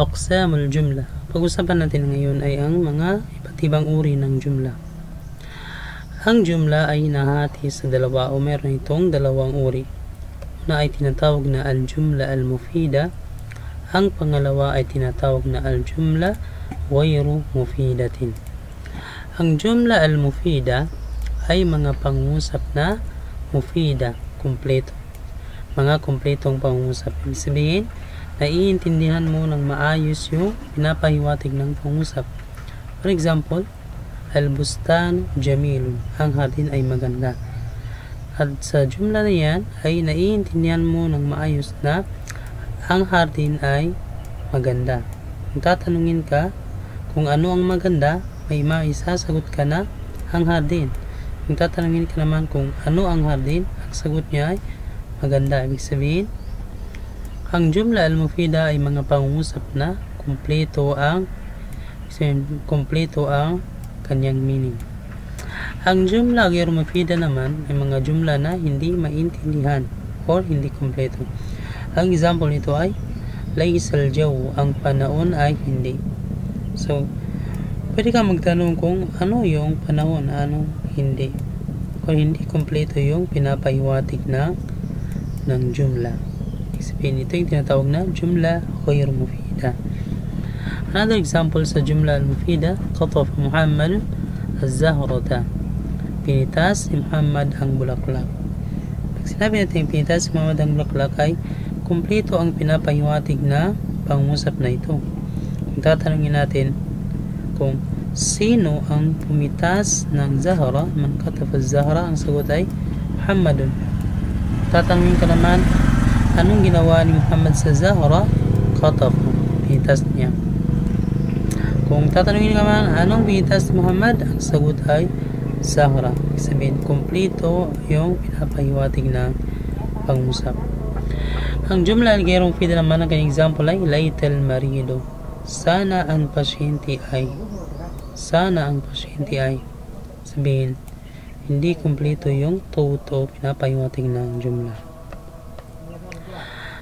Aqsamul jumla. Pag-usapan natin ngayon ay ang mga iba't ibang uri ng jumla. Ang jumla ay nahati sa dalawa o meron itong dalawang uri. Una ay tinatawag na al-jumla al-mufida. Ang pangalawa ay tinatawag na al-jumla ghayru mufidatin. Ang jumla al-mufida ay mga pangungusap na mufida, kumpleto. Mga kumpletong pangungusap. Ibig sabihin, naiintindihan mo ng maayos yung pinapahiwatig ng pangungusap. For example, al-bustan jamilun. Ang hardin ay maganda. At sa jumla na yan, ay naiintindihan mo ng maayos na ang hardin ay maganda. Kung tatanungin ka kung ano ang maganda, may maisasagot ka na ang hardin. Kung tatanungin ka naman kung ano ang hardin, ang sagot niya ay maganda. Ibig sabihin, ang jumla al-mufida ay mga pangungusap na kumpleto ang kanyang meaning. Ang jumla ghayru mufida naman ay mga jumla na hindi maintindihan or hindi kumpleto. Ang example nito ay laysal jaw, ang panahon ay hindi. So, pwede ka magtanong kung ano yung panahon, ano hindi. Kung hindi kumpleto yung pinapahiwatig ng jumla. Sabihin, ito yung tinatawag na jumla ghayru mufida. Another example sa jumla al-mufida, qatafa Muhammad az-zahrata. Pinitas si Muhammad ang bulaklak. Pag sinabi natin pinitas si Muhammad ang bulaklak ay kumpleto ang pinapahiwatig na pangungusap na ito. Kung tatanungin natin kung sino ang pumitas ng Zahra, man qatafa az-Zahra, ang sagot ay Muhammadun. Tatanungin ka naman, anong ginawa ni Muhammad sa Zahra? Qatafa, pinitas niya. Kung tatanungin ka naman, anong pinitas ni Muhammad? Ang sagot ay Zahra. Sabihin, kumpleto yung pinapahiwatig na pangusap. Ang jumla al-ghayru mufida naman, ang kanyang example ay laytal marido. Sana ang pasyente ay. Sana ang pasyente ay. Sabihin, hindi kumpleto yung toto pinapahiwatig ng jumla.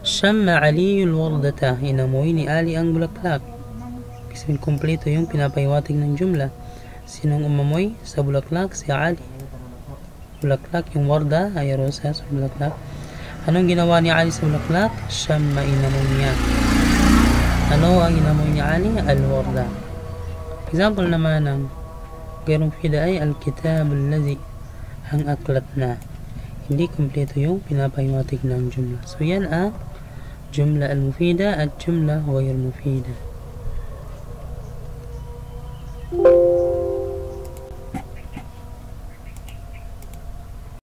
Shamma Aliyul wardata. Inamoy ni Ali ang bulaklak. Sabihin, kumpleto yung pinapahiwatig ng jumla. Sinong umamoy sa bulaklak? Si Ali. Bulaklak, yung warda ay rosas, bulaklak. Anong ginawa ni Ali sa bulaklak? Shamma, inamoy niya. Ano ang inamoy ni Ali? Al-warda. Example naman ng ghayru mufida ay al-kitab allazi, ang aklat na. Hindi kumpleto yung pinapahiwatig ng jumla. So yan ang jumla al-mufida at jumla ghayru mufida.